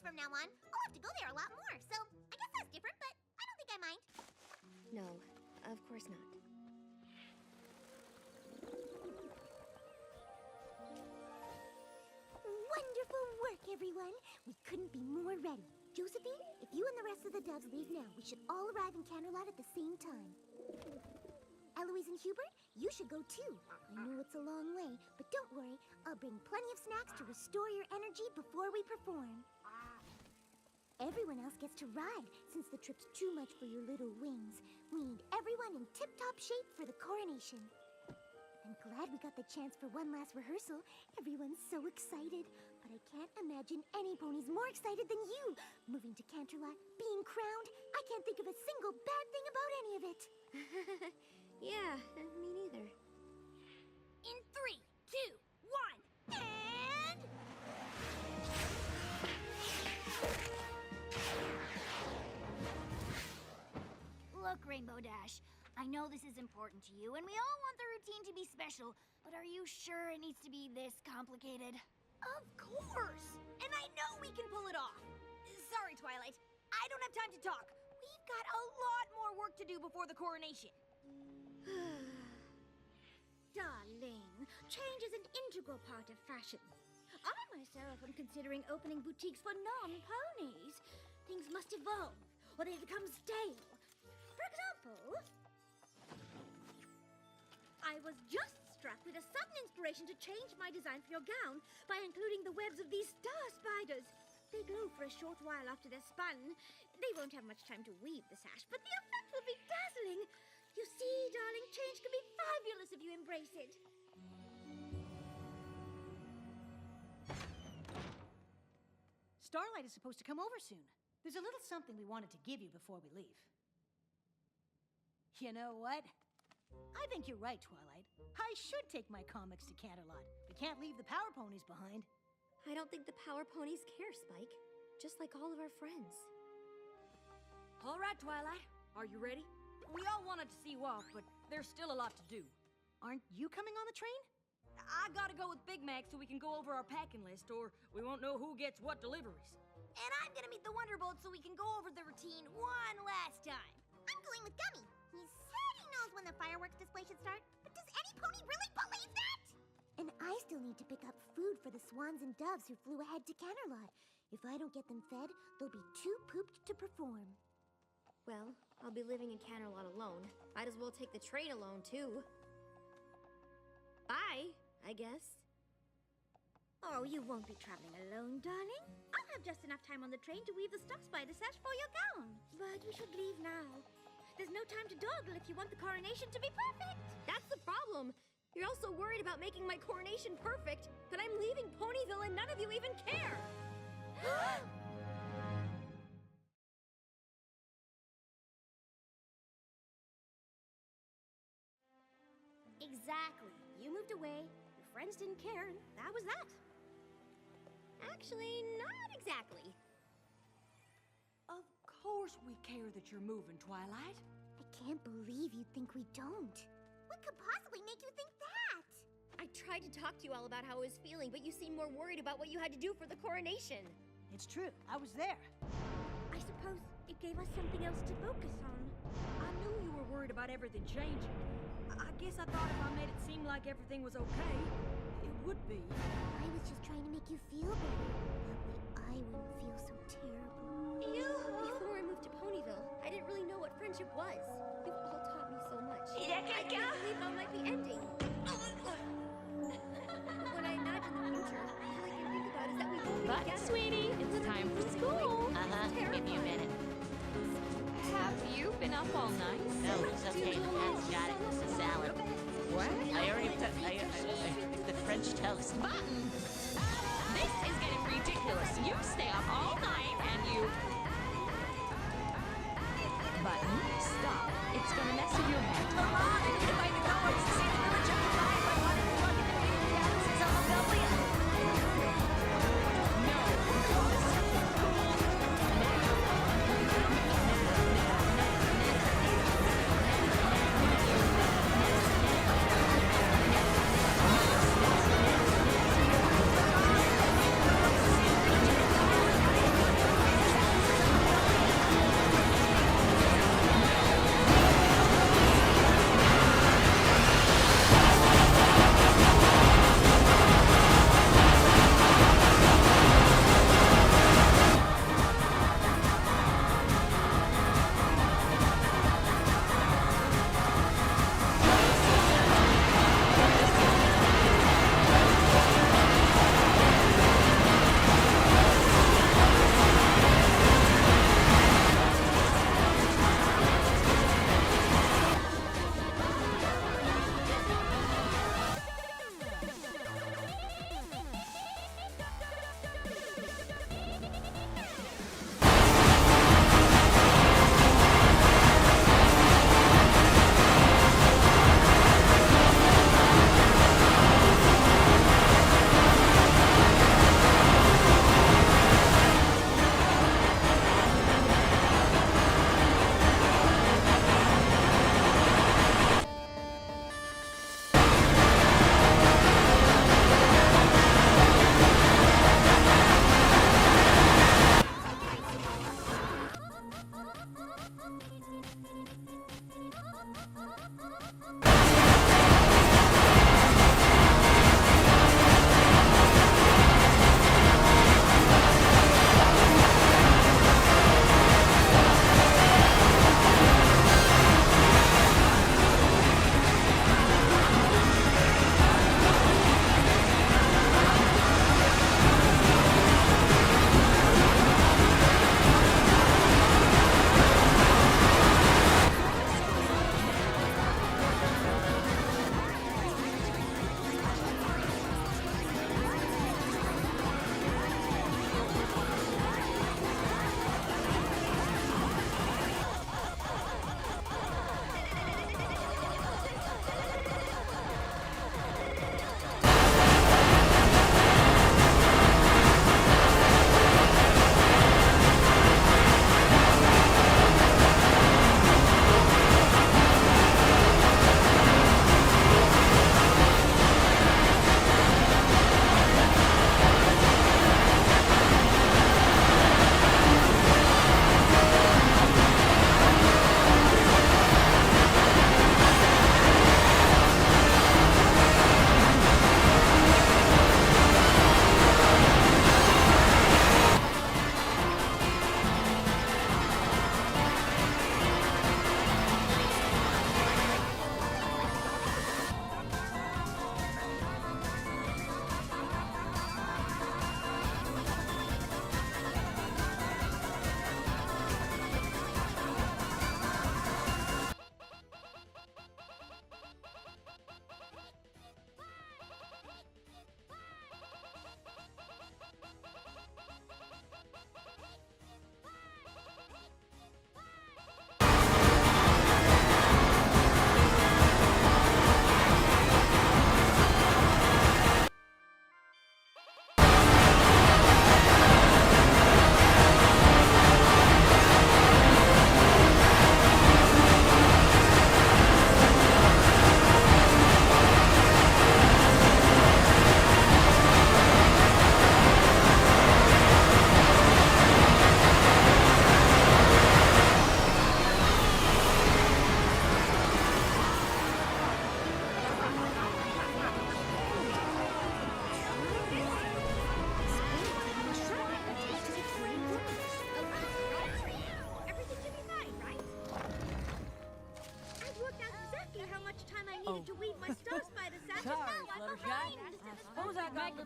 from now on, I'll have to go there a lot more. So I guess that's different, but I don't think I mind. No, of course not. Wonderful work, everyone. We couldn't be more ready. Josephine, if you and the rest of the doves leave now, we should all arrive in Canterlot at the same time. Eloise and Hubert, you should go too. I know it's a long way, but don't worry. I'll bring plenty of snacks to restore your energy before we perform. Everyone else gets to ride, since the trip's too much for your little wings. We need everyone in tip-top shape for the coronation. I'm glad we got the chance for one last rehearsal. Everyone's so excited. But I can't imagine any ponies more excited than you. Moving to Canterlot, being crowned, I can't think of a single bad thing about any of it. Yeah, me neither. In 3, 2, 1, and... Look, Rainbow Dash, I know this is important to you, and we all want the routine to be special, but are you sure it needs to be this complicated? Of course! And I know we can pull it off. Sorry, Twilight. I don't have time to talk. We've got a lot more work to do before the coronation. Darling, change is an integral part of fashion. I myself am considering opening boutiques for non-ponies. Things must evolve, or they become stale. For example, I was just struck with a sudden inspiration to change my design for your gown by including the webs of these star spiders. They glow for a short while after they're spun. They won't have much time to weave the sash, but the effect will be dazzling. You see, darling, change can be fabulous if you embrace it. Starlight is supposed to come over soon. There's a little something we wanted to give you before we leave. You know what? I think you're right, Twilight. I should take my comics to Canterlot. We can't leave the Power Ponies behind. I don't think the Power Ponies care, Spike. Just like all of our friends. All right, Twilight. Are you ready? We all wanted to see you off, but there's still a lot to do. Aren't you coming on the train? I gotta go with Big Mac so we can go over our packing list, or we won't know who gets what deliveries. And I'm gonna meet the Wonderbolt so we can go over the routine one last time. I'm going with Gummy. He said he knows when the fireworks display should start, but does any pony really believe that? And I still need to pick up food for the swans and doves who flew ahead to Canterlot. If I don't get them fed, they'll be too pooped to perform. Well, I'll be living in Canterlot alone. Might as well take the train alone, too. Bye, I guess. Oh, you won't be traveling alone, darling. I'll have just enough time on the train to weave the star spider sash for your gown. But we should leave now. There's no time to dawdle if you want the coronation to be perfect. That's the problem. You're all so worried about making my coronation perfect, but I'm leaving Ponyville and none of you even care. Exactly. You moved away, your friends didn't care, and that was that. Actually, not exactly. Of course we care that you're moving, Twilight. I can't believe you think we don't. What could possibly make you think that? I tried to talk to you all about how I was feeling, but you seemed more worried about what you had to do for the coronation. It's true. I was there. I suppose it gave us something else to focus on. I knew you were worried about everything changing. I guess I thought if I made it seem like everything was okay, it would be. I was just trying to make you feel better. That way I wouldn't feel so terrible. Before I moved to Ponyville, I didn't really know what friendship was. You've all taught me so much. I can't believe how it might be ending. When I imagine the future, all I can think about is that we won't be But, together. sweetie, it's time for school. Give me a minute. Have you been up all night? No, it's okay. Dad's got it. It's a salad. What? I already put the French toast. Button! This is getting ridiculous. You stay up all night and you... Button, stop. It's gonna mess with your head. Come on, I can find the cowboys to see the village of life. I wanted to plug in the baby galaxies on the building. No.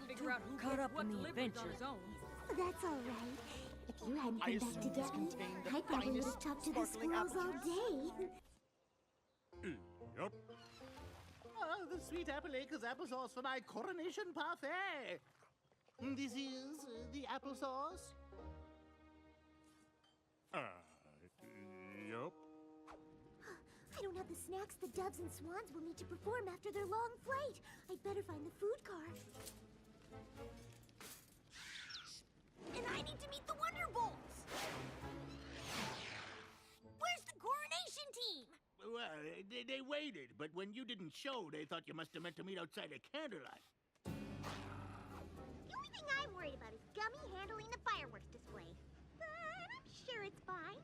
to figure out who caught gets up what in the deliveries on adventure. his own. That's all right. If you hadn't come back to get me, I probably would have talked to the squirrels all day. Yup. Oh, the sweet apple acres applesauce for my coronation parfait. This is the applesauce. Yup. I don't have the snacks the doves and swans will need to perform after their long flight. I'd better find the food car. And I need to meet the Wonderbolts! Where's the coronation team? Well, they waited, but when you didn't show, they thought you must have meant to meet outside of Candlelight. The only thing I'm worried about is Gummy handling the fireworks display. But I'm sure it's fine.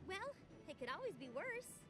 Well, it could always be worse.